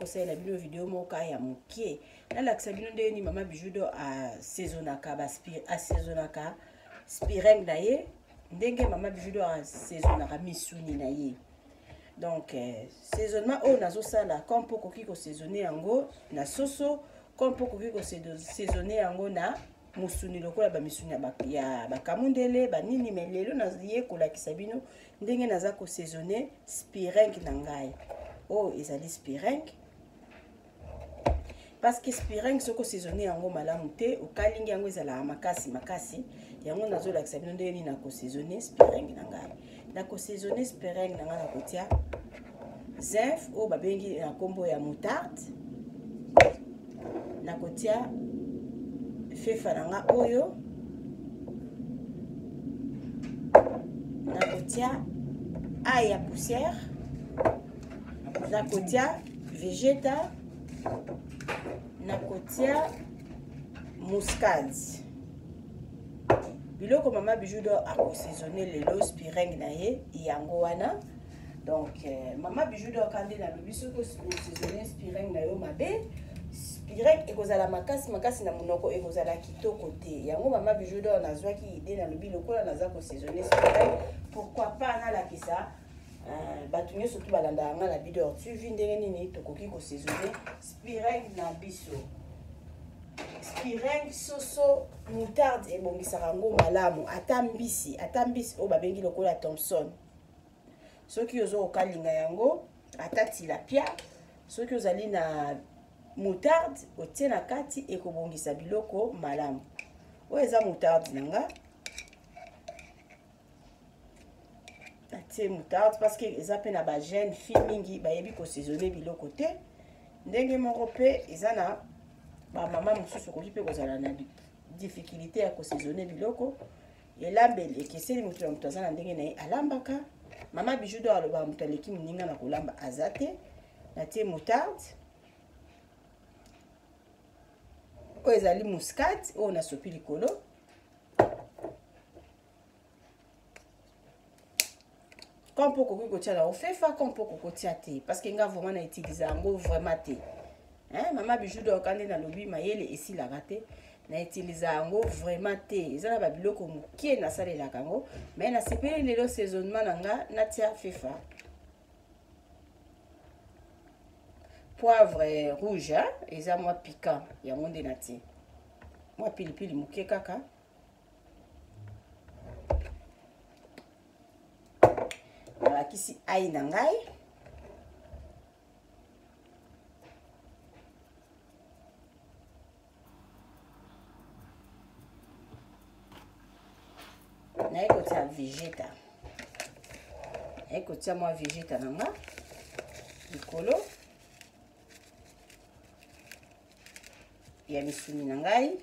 ko sala bino video moka ya mukie na la kisabino ndeni mama bijudo a saisonaka ba assaisonaka spireng na ye ndenge mama bijudo a saisonaka misuni na ye. Donc saisonnement o nazo sala comme pour koki ko saisonner yango na soso comme pour koki ko saisonner yango na musuni lokola ba misuni ya bakamundele banini melelo na ye ko la kisabino ndenge naza ko saisonner spireng na ngai. Oh ezali spireng parce que spireng soko saisonner yango malamu te okalingi yango ezala makasi yango nazo la kisabino ndenge na ko saisonner spireng na ngai. Na ko saisonner spireng na ngai na kotia zinf o babengi na kombo ya moutarde na kotia fefa na nga oyo na kotia ail ya poussière na kotia vegeta na kotia muscade biloko mama bijudo akosaisonner lelo spireng na ye yango wana. Donc mama bijudo akande na lobi soko saisonner spireng na yo mabe spireng ekozala makasi na munoko ekozala kitoko te yango mama bijudo nazwaki idée na lobi lokola naza ko saisonner spireng pourquoi pas na la kisa batu nyonso tu balanda yanga na bidor tu vi ndenge nini tokoki ko saisonner spireng na biso. Spireng soso moutarde ebongisaka yango malamu ata mbisi o babengi lokola Thompson. Soki ozo okalinga yango ata tilapia soki ozali na moutarde otie na kati ekobongisa biloko malamu. Oyo eza moutarde nanga atie moutarde parce que eza pe na ba jeune fille mingi bayebi ko saisonner biloko te ndenge moko pe eza na ba mama mosusu koki pe kozala na difficulté ya ko saisonner biloko elambeli ekeseli mutu ya mutu aza na ndenge na ye alambaka. Mama bijudo aloba mutu aleki moninga na kolamba aza te natie moutarde oyo ezali muscade oyo nasopi likolo comme pour koki kotia na ofefa comme pour kokotia te parce que nga vraiment na utiliser yango vraiment te. Mama bijudo okande na lobi mayele esilaka te na utiliser yango vraiment te eza na babiloko mokie nasalelaka yango mais nasepeli lelo saisonnement na nga natia fefa poivre rouge eza mwa piquant yango nde natie mwa pilipili mokie kaka nalakisi ail na ngai naye kotia vegeta naye kotia mwa vegeta na nga likolo ya misuni na ngai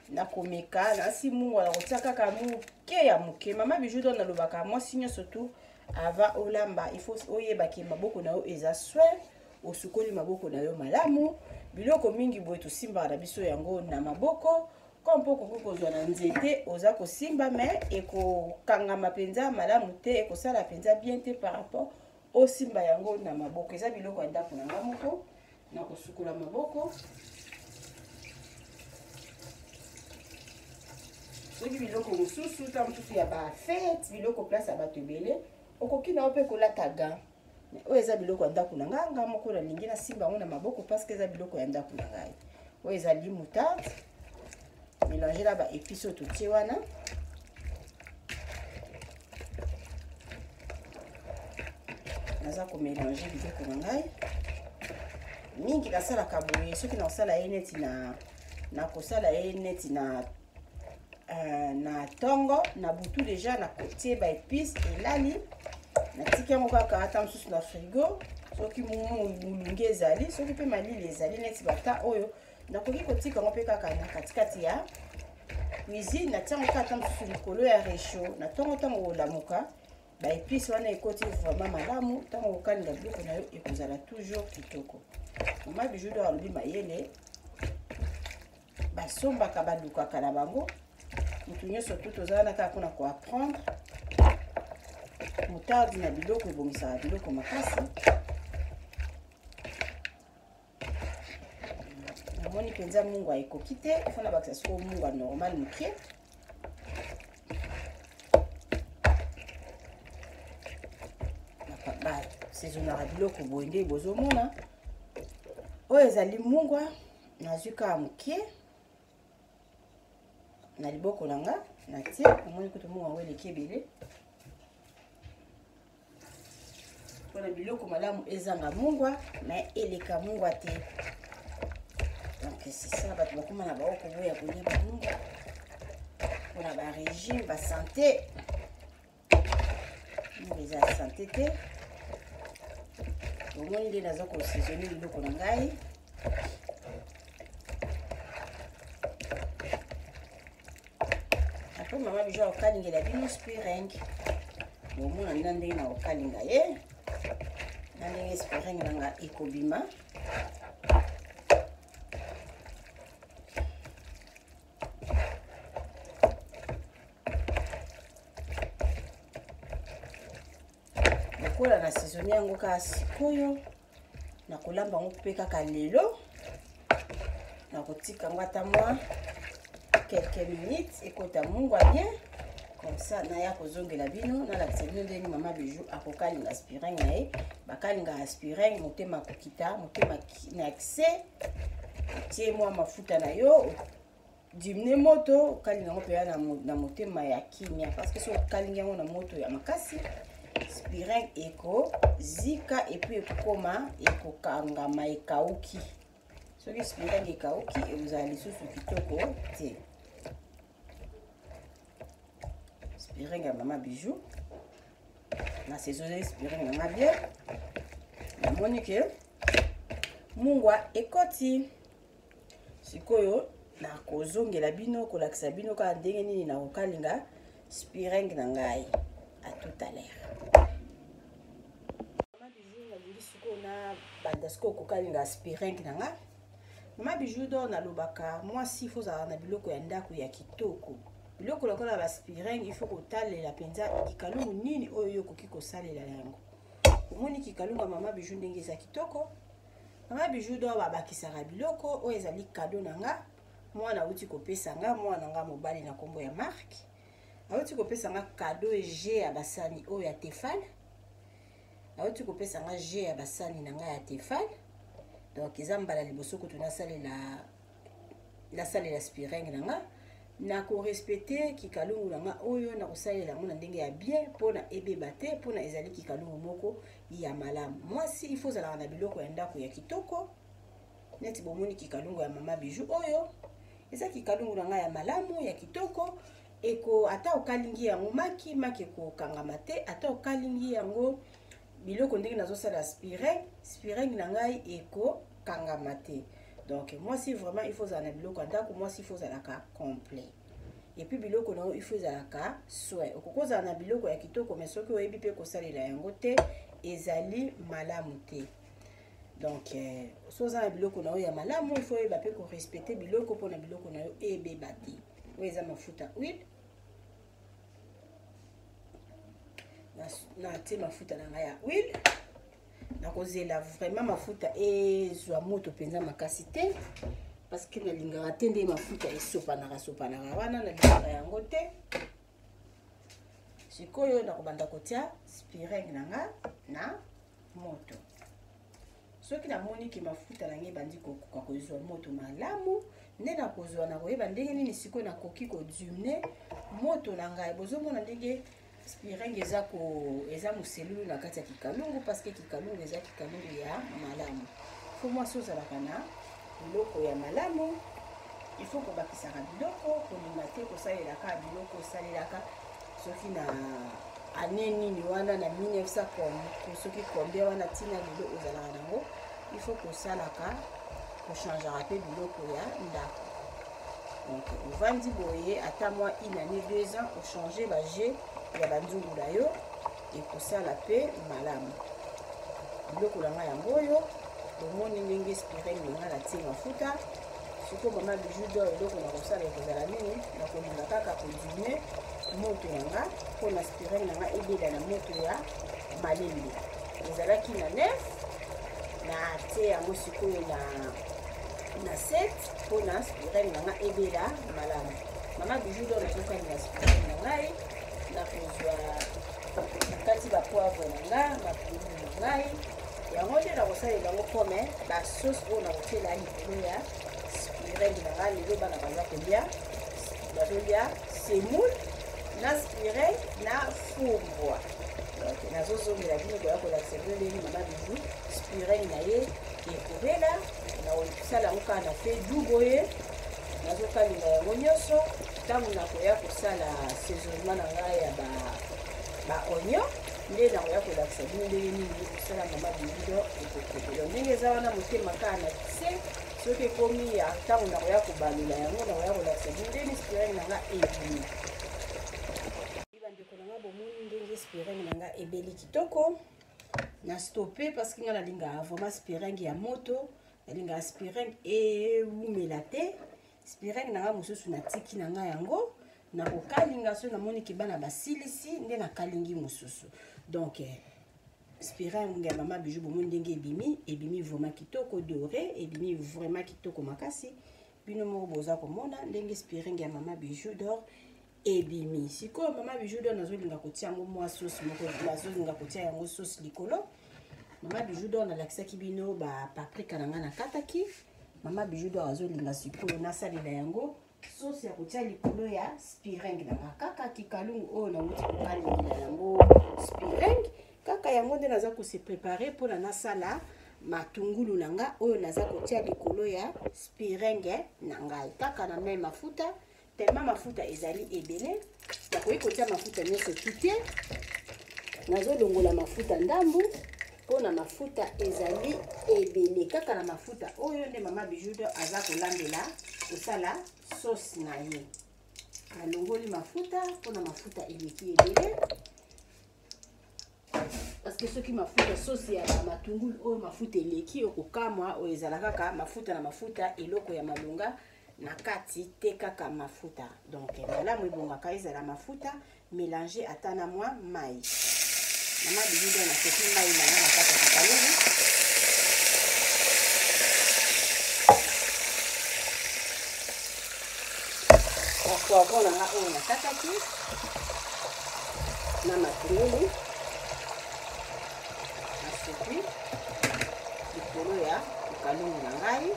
nakomeka nasi mungu na kotia kaka moke ya moke. Mama bijudo nalobaka mwasi nyonso tu ava olamba il faut oyebaki maboko na yo eza soin osukoli maboko na yo malamu biloko mingi boye tosimbaka na biso yango na maboko comme pour koki kozwa na nzete oza kosimba mais ekokangama mpenza malamu te ekosala mpenza bien te par rapport osimba yango na maboko. Eza biloko ya ndako na nga moko na kosukola maboko soki biloko mosusu ta mosusu ya bafete biloko place ya bato ebele okoki na yo mpe kolata gant oyo eza biloko ya ndako na nga moko nalingi nasimba yango na maboko parce que eza biloko ya ndako na ngai. Oyo ezali moutarde mélanger là ba épices au tout wana naza ko mélanger biloko na ngai mingi nasala kaboye soki na osala ye neti na kosala ye neti na tongo na butu déjà na kotie ba épices elali natiki yango kaka ata mosusu na frigo soki mulungi ezali soki mpe malili ezali neti bata oyo nakoki kotika yango mpe kaka na katikati ya cuisine natia yango kaka mosusu likolo ya réchaud na ntongo ntango olamuka ba épices wana ekoti vraiment malamu ntango okalinga biloko na yo ekozala toujours kitoko. Mama bijudo alobi mayele basombaka balukaka na bango mutu nyonso tu toza wana kaka mpona koapprendre moutarde na biloko ebongisaka biloko makasi moni penza mungu ekoki te il faut na bakisa siko mungu normal mokie na saisonnaka biloko boye nde bozomona oyo ezali mungwa nazwi kaka mokie na liboko na nga natie omoni kutu mungwa ngo eleki ebele mpona biloko malamu ezanga mungwa na eleka mungwa te. Donc c'est ça bato bakoma na baoko boya kolia bamungwa mpona barégime basanté mungwa eza santé te. omoni nde naza kosaisonne biloko na ngai apres mama Bijou akokalingela bino spireng bomona nda ndenge na kokalinga ye na ndenge spireng nanga ekobima lokola na saisonne yango kaka sikoyo nakolamba yango mpe kaka lelo nakotika yango ata mwa quelques minutes ekota mungwa bien comme ça naya kozongela bino nalakisa bino ndenge mama Bijou akokalinga spireng na ye bakalingaka spireng motema kokita motema na excès otie mwa mafuta na yo dimine moto okalinga yango mpenza na motema ya kimia parce que so okalingi yango na moto ya makasi spireng ekozika epuis ekokoma ekokangama ekauki soki spireng ekauki ekozala lisusu kitoko te. Spireng ya mama Bijou na saisonne spireng nanga bien namoni ke mungwa ekoti sikoyo nakozongela bino kolakisa bino kaka ndenge nini nakokalinga spireng na ngai. À tout à l'heure. Mama Bijou nalingi sikoyo na banda sikoyo kokalinga spireng na nga. Mama Bijou do nalobaka mwasi fo ozala na biloko ya ndako ya kitoko biloko lokola ba spireng il faut kotalela penza kikalungu nini oyo yo koki kosalela yango. Omoni kikalungu ya mama Bijou ndenge eza kitoko. Mama Bijou do babakisaka biloko oyo ezali cadeau na nga mwana auti kopesa nga mwana nga mobali na kombo ya Marc auti kopesa nga cadeau G ya basani oyo ya Tefal auti kopesa nga G ya basani na nga ya Tefal. Donc eza mbala liboso kutu nasalela spireng na nga na korespecte kikalungu na nga oyo na kosalela yango na ndenge ya bien mpona ebeba te mpona ezali kikalungu moko ya malamu. Mwasi il faut ozalaka na biloko ya ndako ya kitoko neti bomoni kikalungu ya mama Bijou oyo eza kikalungu na nga ya malamu ya kitoko eko ata okalingi yango maki ekokangama te ata okalingi yango biloko ndenge nazosala spireng na ngai ekokangama te. Donc moi si vraiment il faut ozala na biloko ya ndako moi si il faut ozalaka complet et puis biloko nango il faut ezalaka soin okoki ozala na biloko ya kitoko mais soki oyebi mpe kosalela yango te ezali malamu te. Donc so oza na biloko na yo ya malamu il faut oyeba mpe korespecte biloko mpona biloko na yo ebeba te. Oyo eza mafuta huile natie mafuta na ngai ya huile nakozela vraiment mafuta ezwa moto mpenza makasi te parce que nalingaka te nde mafuta esopanaka wana nalingaka yango te. Sikoyo nakobanda kotia spireng na nga na moto soki namoni ke mafuta na ngai ebandi kokoka kozwa moto malamu nde nakozwa nakoyeba ndenge nini sikoyo nakoki kodimine moto na ngai. Bozomona ndenge spireng eza moselulu na kati ya kikalungu parce que kikalungu eza kikalungu ya malamu. Fo mwasi ozalaka na biloko ya malamu il faut kobakisaka biloko kolinga te kosalelaka biloko osalelaka soki na ane nini wana na 1900 soki combien wana ntina lelo ozalaka nango il faut kosalaka kochangeaka mpe biloko ya ndako. Donc ovandi boye ata mwa 1 année 2 ans ochange baje ya banzungu na yo ekosala mpe malamu. Biloko na ngai yango oyo omoni ndenge spireng na ngai natie mafuta siko mama Bijou do eloko na kosala ekozala nini nakolinga kaka kodimine moto na nga mpona spireng na nga ebeda na moto ya malembe. Ezalaki na nef na tie yango sikoyo na 7 mpona spireng na nga ebela malamu. Mama bijou do nazokalinga spireng na ngai nakozwa kati bapoivre na nga matungulu na ngai yango nde nakosalela yango comme basauce oyo nakotiela likolo ya spireng na ngai. Lelo bana baza kolia bazolia semoule na spireng na fumbwa. nazozongela bino koya kolakisa bino ndenge mama bijou spireng na ye ekobela nakosala yango kaka na fe du boye nazokalinga yango nyonso ntango nakoya kosala saisonnement na ngai ya baonio nde nakoya kolakisa bino ndenge nini kosala mama bijou ekokobela ndenge eza wana motema kaka na se soki ekomi ya ntango nakoya kobalula yango nakoya kolakisa bino ndenge spireng na nga ebimi. Bomoni ndenge spireng na nga ebeli kitoko na stoppe parce que nga nalingaka vraiment spireng ya moto nalingaka spireng ewumela te. Spireng na nga mosusu natiki na nga yango nakokalinga so namoni kebana basilisi nde nakalingi mosusu. Donc spireng ya mama bijou bomoni ndenge ebimi vraiment kitoko doré ebimi vraiment kitoko makasi. Bino moko boza komona ndenge spireng ya mama bijou d'or ebimi. Sikoyo mama bijou do nazolinga kotia yango mwa sauce moko nazolinga kotia yango sauce likolo. Mama bijou do nalakisaki bino ba paprika na nga nakataki. Mama bijou do azolinga sikoyo nasalela yango sauce ya kotia likolo ya spireng na nga kaka kikalungu oyo nauti kokalingela yango spireng kaka yango nde naza kose préparer mpona nasala matungulu na nga oyo naza kotia likolo ya spireng na ngai kaka na mai mafuta. Tellement mafuta ezali ebele nakoki kotia mafuta nyonso tutie nazolongola mafuta ndambu mpona mafuta ezali ebele kaka na mafuta oyo nde mama bijou do aza kolandela kosala sauce na ye. Alongoli mafuta mpona mafuta eleki ebele parce que soki mafuta sauce ya matungulu oyo mafuta eleki okokamwa oyo ezala kaka mafuta na mafuta eloko ya malunga na kati te kaka mafuta. Donc malamu ebongaka ezala mafuta mélanger ata na mwa mai. Mama bijou do nasoki mai na nga na kati ya kakalungu poivron na nga oyo nakataki na matungulu nasopi likolo ya kakalungu na ngai.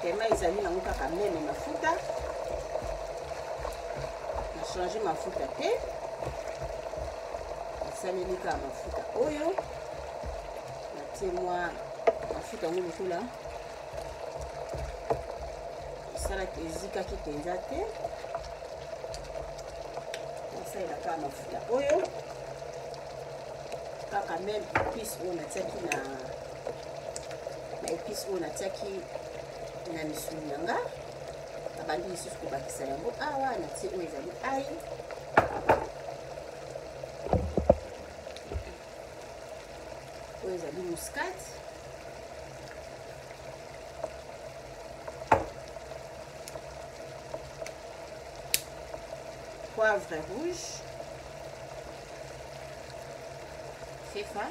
Tema ezali nango kaka meme mafuta na change mafuta te nasaleli kaka mafuta oyo natie mwa mafuta yango lokola esalaki ezikaki mpenza te nasalela kaka mafuta oyo kaka meme épice oyo natiaki na épice oyo natiaki na misuni na nga abandi lisusu kobakisa yango awa natie oyo ezali ai oyo ezali muscade poivre rouge fefa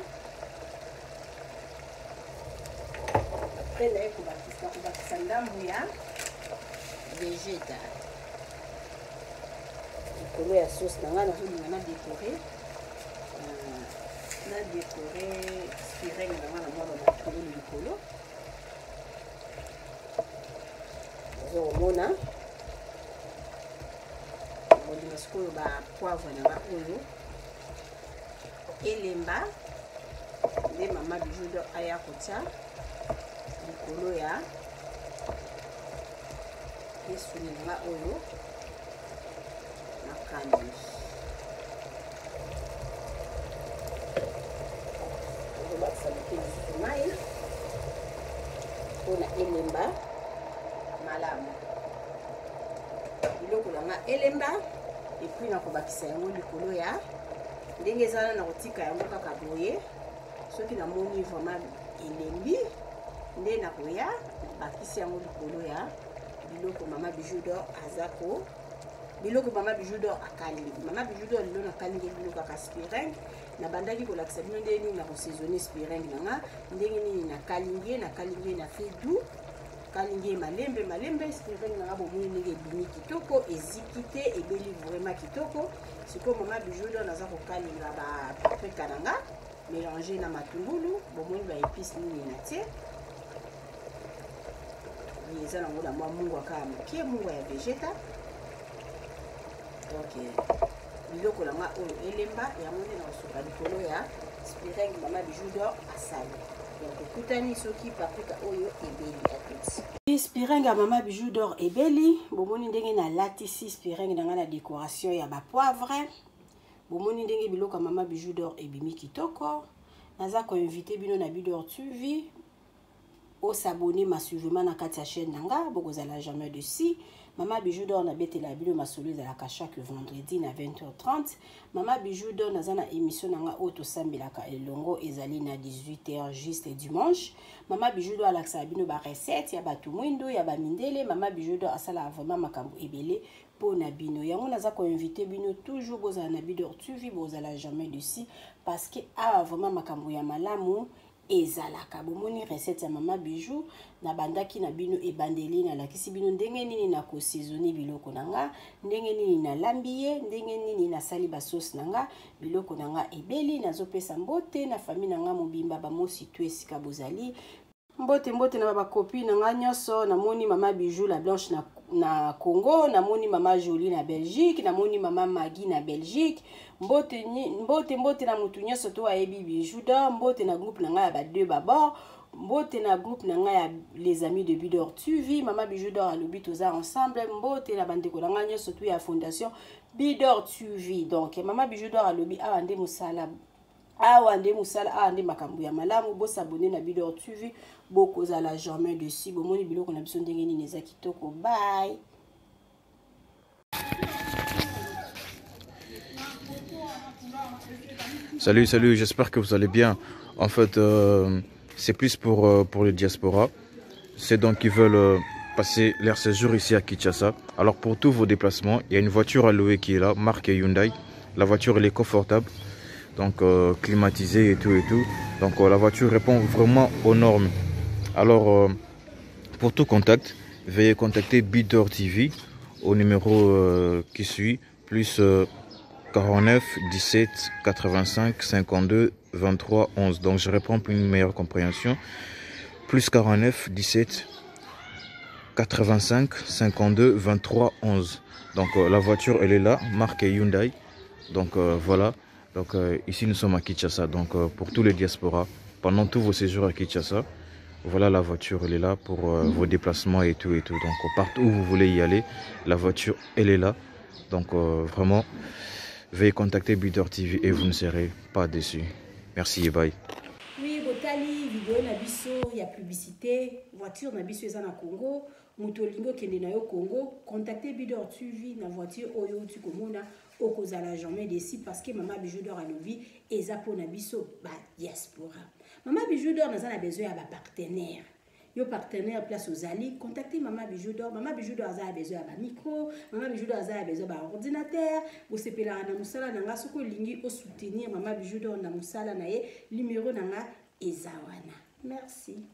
naye kobakisa ndambu ya vegeta likolo ya sauce na nga nazolinga na décorer spireng na nga na mwa bamatungulu likolo ozokomona olinga sikoyo bapoivre na nga oyo elemba nde mama bijou do aya kotia likolo ya misuni na nga oyo nakani ozobakisa moke lisusu mai mpona elemba malamu biloko na nga elemba epui nakobakisa yango likolo ya ndenge ezala na kotika yango kaka boye soki namoni vraiment elembi nde nakoya bakisi yango likolo ya biloko mama bijou do aza biloko mama bijou d'or akalingi. Mama bijou d'or lelo nakalingi biloko aka spiring na bandaki kolakisa bino ndenge nini na kosaisonner spiring nanga ndenge nini nakalingi na fait doux kalingi malembe spiring nanga bomoni ndenge ebimi kitoko eziki te ebeli vraiment kitoko. Sikoyo mama bijou d'or naza kokalinga ba paprika nanga mélanger na matungulu bomoni ba épice nini na tie eza nango na mwa mungu aka ya mokie mungu ya vegeta. Donc biloko nanga oyo elemba yango nde na kosuka likolo ya spiring mama bijou d'or asali. Donc ekutani soki paprika oyo ebeli atuti spiring ya mama bijou d'or ebeli bomoni ndenge na latisi spiring nanga na décoration ya bapoivre bomoni ndenge biloko ya mama bijou d'or ebimi kitoko. Naza koinvite bino na Bidor TV au s'abonner massivement na kati ya chaîne nanga bokozala jamais dessus. Mama bijou d'or na betela bino masolo za la chaque vendredi na 20h30. Mama bijou d'or naza na émission nanga auto sambelaka elongo ezali na 18h juste dimanche. Mama bijou d'or alaksa bino ba recette ya batu mwindo ya ba mindele. Mama bijou d'or asala vraiment makambo ebele na bino yango naza ko inviter bino toujours bozala na Bidor TV bozala jamais dessus parce que vraiment makambo ya malamu ezalaka bomoni recette ya mama bijou na bandaki na bino ebandeli na lakisi bino ndenge nini na ko saisonner biloko nanga ndenge nini na lambiye ndenge nini na sali ba sauce nanga biloko nanga ebeli nazopesa mbote na famille nanga mobimba ba mosi tu esika bozali mbote na ba copine nanga nyoso na moni mama bijou la blanche na Congo na moni mama Jolie na Belgique na moni mama Maggie na Belgique mbote na mutu nyoso to ayebi bijou d'or mbote na groupe nanga ya ba deux babord mbote na groupe nanga ya les amis de Bidor TV mama bijou d'or alobi toza ensemble mbote na bandeko nanga nyoso to ya fondation Bidor TV. Donc mama bijou d'or alobi awande musala awande makambo ya malamu bo s'abonner na Bidor TV bokozala jamais dessus bomoni biloko na biso ndenge nini eza kitoko. Bye. Salut, j'espère que vous allez bien. En fait, c'est plus pour le diaspora. C'est donc qui veulent passer leur séjour ici à Kinshasa. Alors pour tous vos déplacements, il y a une voiture à louer qui est là, marque Hyundai. La voiture elle est confortable, donc climatisée et tout. Donc la voiture répond vraiment aux normes. Alors pour tout contact, veuillez contacter Bidor TV au numéro qui suit plus 49 17 85 52 23 11. Donc je réponds pour une meilleure compréhension. Plus 49 17 85 52 23 11. Donc la voiture elle est là, marque Hyundai. Donc voilà. Donc ici nous sommes à Kinshasa. Donc pour tous les diasporas, pendant tous vos séjours à Kinshasa, voilà la voiture elle est là pour vos déplacements et tout. Donc partout où vous voulez y aller, la voiture elle est là. Donc vraiment veuillez contacter Bidor TV et vous ne serez pas déçus. Merci et bye. Oui, botali vidéo na biso ya publicité voiture na biso eza na Congo mutolingo kende na yo Congo contacter Bidor TV na voiture oyo tu komona okozala jamais déçu parce que mama bijou d'or alobi eza po na biso ba diaspora. Mama bijou d'or naza na besoin ya ba partenaire. Yo partenaire place aux alliés, contactez Mama Bijou d'or. Mama Bijou d'or a besoin d'un micro, Mama Bijou d'or a besoin d'un ordinateur. Vous sepez la na musala nanga soko lingi au soutenir Mama Bijou d'or na musala na ye numéro nanga ezawana. Merci.